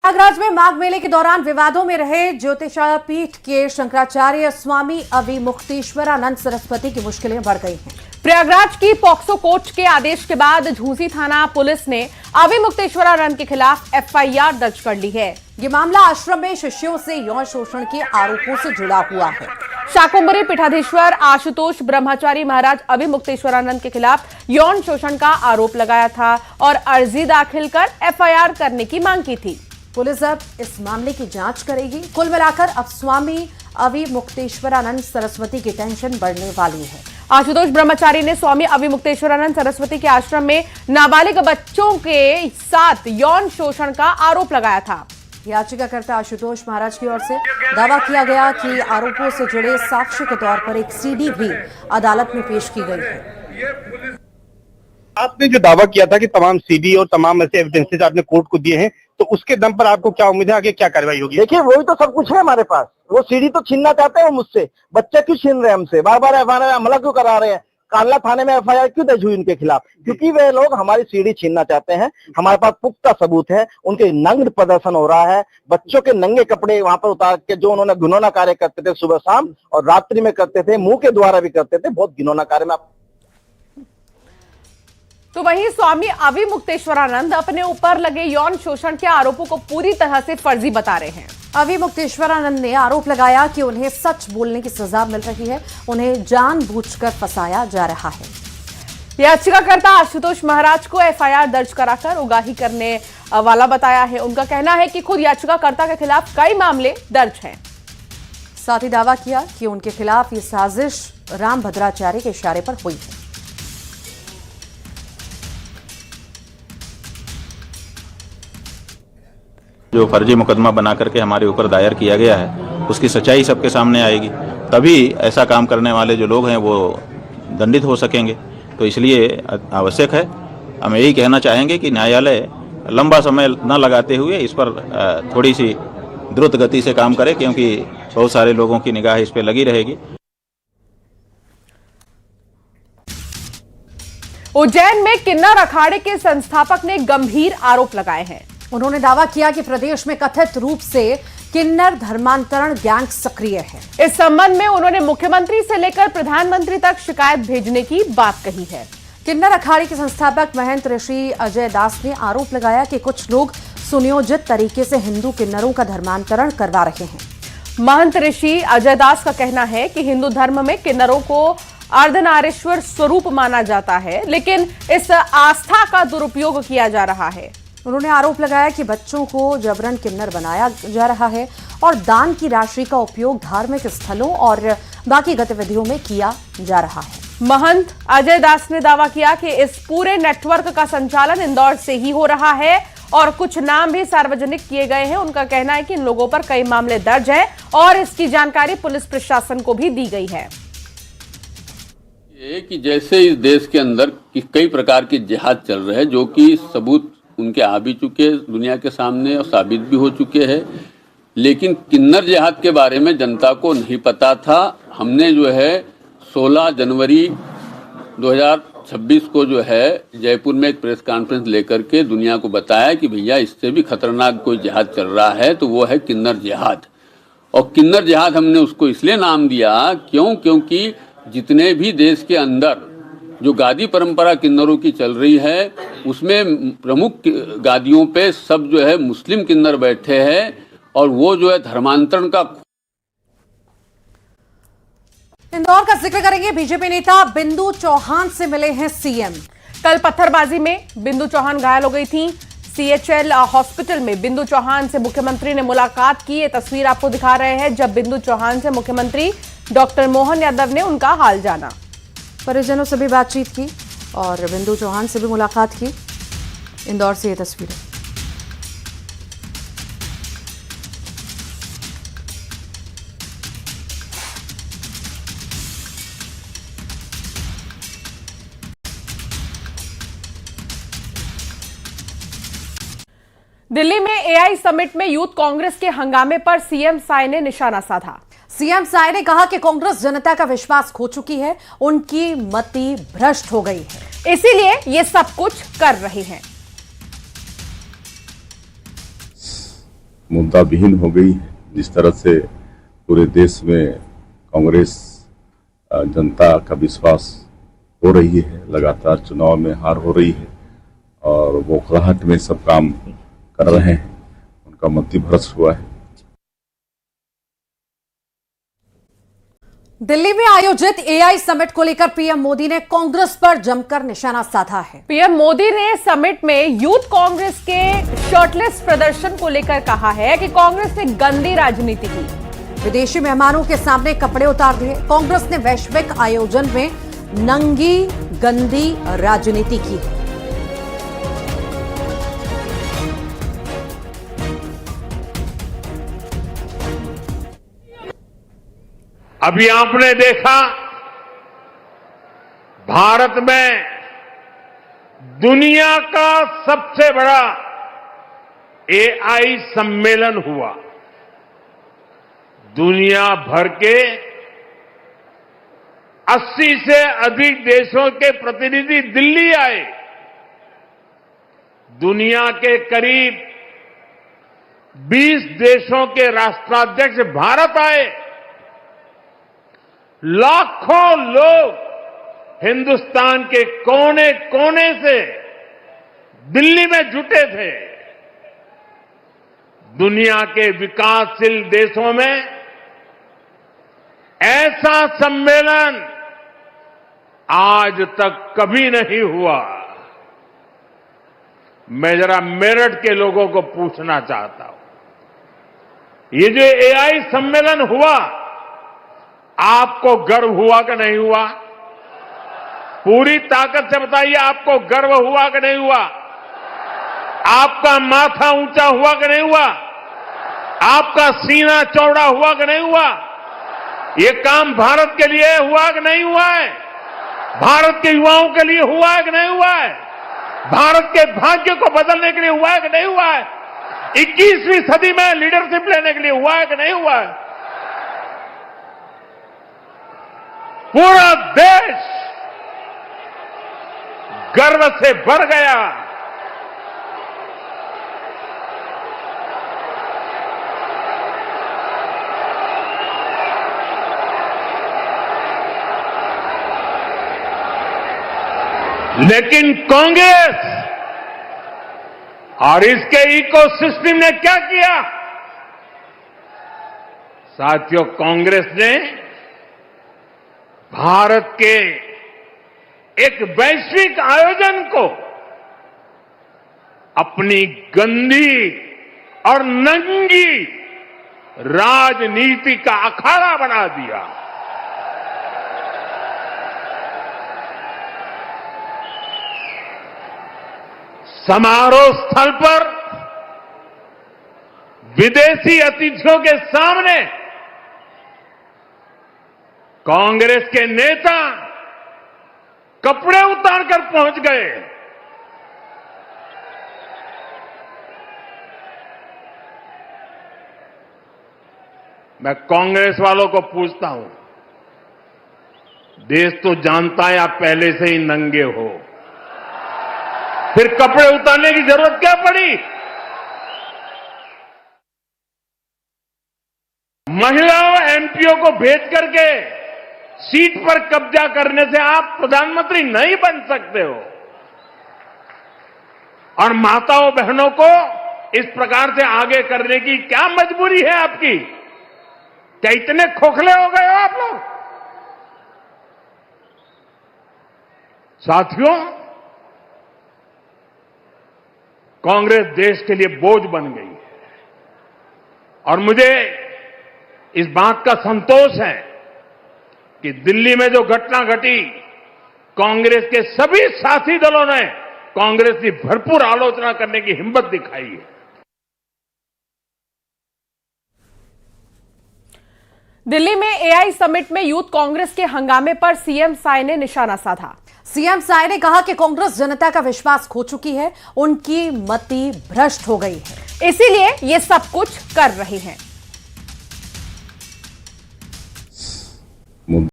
प्रयागराज में माघ मेले के दौरान विवादों में रहे ज्योतिषपीठ के शंकराचार्य स्वामी अविमुक्तेश्वरानंद सरस्वती की मुश्किलें बढ़ गई हैं। प्रयागराज की पॉक्सो कोर्ट के आदेश के बाद झूंसी थाना पुलिस ने अविमुक्तेश्वरानंद के खिलाफ एफआईआर दर्ज कर ली है। ये मामला आश्रम में शिष्यों से यौन शोषण के आरोपों से जुड़ा हुआ है। शाकुंभरी पीठाधीश्वर आशुतोष ब्रह्मचारी महाराज अविमुक्तेश्वरानंद के खिलाफ यौन शोषण का आरोप लगाया था और अर्जी दाखिल कर एफआईआर करने की मांग की थी। पुलिस अब इस मामले की जांच करेगी। कुल मिलाकर अब स्वामी अविमुक्तेश्वरानंद सरस्वती की टेंशन बढ़ने वाली है। आशुतोष ब्रह्मचारी ने स्वामी अविमुक्तेश्वरानंद सरस्वती के आश्रम में नाबालिग बच्चों के साथ यौन शोषण का आरोप लगाया था। याचिकाकर्ता आशुतोष महाराज की ओर से दावा किया गया कि आरोपों से जुड़े साक्ष्य के तौर पर एक सीडी भी अदालत में पेश की गई है। आपने जो दावा किया था कि तमाम सीडी और तमाम ऐसे एविडेंसेस आपने कोर्ट को दिए हैं, तो उसके दम पर आपको क्या उम्मीद है आगे क्या कार्रवाई होगी? देखिए, वही तो सब कुछ है हमारे पास। वो सीडी तो छीनना चाहते हैं मुझसे, बच्चे क्यों छीन रहे हैं हमसे, बार बार एफआईआर हमला क्यों करा रहे हैं, कांडला थाने में एफआईआर क्यों दर्ज हुई उनके खिलाफ? क्योंकि वे लोग हमारी सीडी छीनना चाहते हैं। हमारे पास पुख्ता सबूत है, उनके नग्न प्रदर्शन हो रहा है, बच्चों के नंगे कपड़े वहां पर उतार के जो उन्होंने घिनौना कार्य करते थे, सुबह शाम और रात्रि में करते थे, मुंह के द्वारा भी करते थे, बहुत घिनौना कार्य में। तो वहीं स्वामी अविमुक्तेश्वरानंद अपने ऊपर लगे यौन शोषण के आरोपों को पूरी तरह से फर्जी बता रहे हैं। अविमुक्तेश्वरानंद ने आरोप लगाया कि उन्हें सच बोलने की सजा मिल रही है, उन्हें जानबूझकर फंसाया जा रहा है। याचिकाकर्ता आशुतोष महाराज को एफआईआर दर्ज कराकर उगाही करने वाला बताया है। उनका कहना है कि खुद याचिकाकर्ता के खिलाफ कई मामले दर्ज हैं। साथ ही दावा किया कि उनके खिलाफ ये साजिश रामभद्राचार्य के इशारे पर हुई है। जो फर्जी मुकदमा बना करके हमारे ऊपर दायर किया गया है, उसकी सच्चाई सबके सामने आएगी, तभी ऐसा काम करने वाले जो लोग हैं वो दंडित हो सकेंगे। तो इसलिए आवश्यक है, हम यही कहना चाहेंगे कि न्यायालय लंबा समय न लगाते हुए इस पर थोड़ी सी द्रुत गति से काम करे, क्योंकि बहुत सारे लोगों की निगाह इस पर लगी रहेगी। उज्जैन में किन्नर अखाड़े के संस्थापक ने गंभीर आरोप लगाए हैं। उन्होंने दावा किया कि प्रदेश में कथित रूप से किन्नर धर्मांतरण गैंग सक्रिय है। इस संबंध में उन्होंने मुख्यमंत्री से लेकर प्रधानमंत्री तक शिकायत भेजने की बात कही है। किन्नर अखाड़े के संस्थापक महंत ऋषि अजय दास ने आरोप लगाया कि कुछ लोग सुनियोजित तरीके से हिंदू किन्नरों का धर्मांतरण करवा रहे हैं। महंत ऋषि अजय दास का कहना है कि हिंदू धर्म में किन्नरों को अर्धनारीश्वर स्वरूप माना जाता है, लेकिन इस आस्था का दुरुपयोग किया जा रहा है। उन्होंने आरोप लगाया कि बच्चों को जबरन किन्नर बनाया जा रहा है और दान की राशि का उपयोग धार्मिक स्थलों और बाकी गतिविधियों में किया जा रहा है। महंत अजय दास ने दावा किया कि इस पूरे नेटवर्क का संचालन इंदौर से ही हो रहा है और कुछ नाम भी सार्वजनिक किए गए हैं। उनका कहना है कि इन लोगों पर कई मामले दर्ज हैं और इसकी जानकारी पुलिस प्रशासन को भी दी गई है। ये कि जैसे इस देश के अंदर कई प्रकार के जिहाद चल रहे हैं, जो कि सबूत उनके आ भी चुके दुनिया के सामने और साबित भी हो चुके हैं, लेकिन किन्नर जिहाद के बारे में जनता को नहीं पता था। हमने जो है 16 जनवरी 2026 को जो है जयपुर में एक प्रेस कॉन्फ्रेंस लेकर के दुनिया को बताया कि भैया इससे भी खतरनाक कोई जिहाद चल रहा है, तो वो है किन्नर जिहाद। और किन्नर जिहाद हमने उसको इसलिए नाम दिया क्योंकि जितने भी देश के अंदर जो गादी परंपरा किन्नरों की चल रही है, उसमें प्रमुख गादियों पे सब जो है मुस्लिम किन्नर बैठे हैं और वो जो है धर्मांतरण का। इंदौर का जिक्र करेंगे। बीजेपी नेता बिंदु चौहान से मिले हैं सीएम। कल पत्थरबाजी में बिंदु चौहान घायल हो गई थी। सीएचएल हॉस्पिटल में बिंदु चौहान से मुख्यमंत्री ने मुलाकात की। ये तस्वीर आपको दिखा रहे हैं जब बिंदु चौहान से मुख्यमंत्री डॉक्टर मोहन यादव ने उनका हाल जाना। परिजनों से भी बातचीत की और बिंदु चौहान से भी मुलाकात की। इंदौर से ये तस्वीरें। दिल्ली में एआई समिट में यूथ कांग्रेस के हंगामे पर सीएम साय ने निशाना साधा। सीएम साय ने कहा कि कांग्रेस जनता का विश्वास खो चुकी है, उनकी मति भ्रष्ट हो गई है, इसीलिए ये सब कुछ कर रहे हैं। मुद्दा विहीन हो गई है। जिस तरह से पूरे देश में कांग्रेस जनता का विश्वास हो रही है, लगातार चुनाव में हार हो रही है और वो खराहट में सब काम कर रहे हैं, उनका मतिभ्रष्ट हुआ है। दिल्ली में आयोजित एआई समिट को लेकर पीएम मोदी ने कांग्रेस पर जमकर निशाना साधा है। पीएम मोदी ने समिट में यूथ कांग्रेस के शर्टलेस प्रदर्शन को लेकर कहा है कि कांग्रेस ने गंदी राजनीति की। विदेशी मेहमानों के सामने कपड़े उतार दिए। कांग्रेस ने वैश्विक आयोजन में नंगी गंदी राजनीति की है। अभी आपने देखा भारत में दुनिया का सबसे बड़ा एआई सम्मेलन हुआ। दुनिया भर के 80 से अधिक देशों के प्रतिनिधि दिल्ली आए। दुनिया के करीब 20 देशों के राष्ट्राध्यक्ष भारत आए। लाखों लोग हिंदुस्तान के कोने कोने से दिल्ली में जुटे थे। दुनिया के विकासशील देशों में ऐसा सम्मेलन आज तक कभी नहीं हुआ। मैं जरा मेरठ के लोगों को पूछना चाहता हूं, ये जो एआई सम्मेलन हुआ, आपको गर्व हुआ कि नहीं हुआ? पूरी ताकत से बताइए, आपको गर्व हुआ कि नहीं हुआ? आपका माथा ऊंचा हुआ कि नहीं हुआ? आपका सीना चौड़ा हुआ कि नहीं हुआ? ये काम भारत के लिए हुआ कि नहीं हुआ है? भारत के युवाओं के लिए हुआ है कि नहीं हुआ है? भारत के भाग्य को बदलने के लिए हुआ है कि नहीं हुआ है? 21वीं सदी में लीडरशिप लेने के लिए हुआ है कि नहीं हुआ है? पूरा देश गर्व से भर गया। लेकिन कांग्रेस और इसके इकोसिस्टम ने क्या किया? साथियों, कांग्रेस ने भारत के एक वैश्विक आयोजन को अपनी गंदी और नंगी राजनीति का अखाड़ा बना दिया। समारोह स्थल पर विदेशी अतिथियों के सामने कांग्रेस के नेता कपड़े उतारकर पहुंच गए। मैं कांग्रेस वालों को पूछता हूं, देश तो जानता है आप पहले से ही नंगे हो, फिर कपड़े उतारने की जरूरत क्या पड़ी? महिलाओं एमपीओ को भेज करके सीट पर कब्जा करने से आप प्रधानमंत्री नहीं बन सकते हो। और माताओं बहनों को इस प्रकार से आगे करने की क्या मजबूरी है आपकी? क्या इतने खोखले हो गए हो आप लोग? साथियों, कांग्रेस देश के लिए बोझ बन गई है और मुझे इस बात का संतोष है कि दिल्ली में जो घटना घटी, कांग्रेस के सभी साथी दलों ने कांग्रेस की भरपूर आलोचना करने की हिम्मत दिखाई है। दिल्ली में एआई समिट में यूथ कांग्रेस के हंगामे पर सीएम साय ने निशाना साधा। सीएम साय ने कहा कि कांग्रेस जनता का विश्वास खो चुकी है, उनकी मति भ्रष्ट हो गई है, इसीलिए ये सब कुछ कर रही है।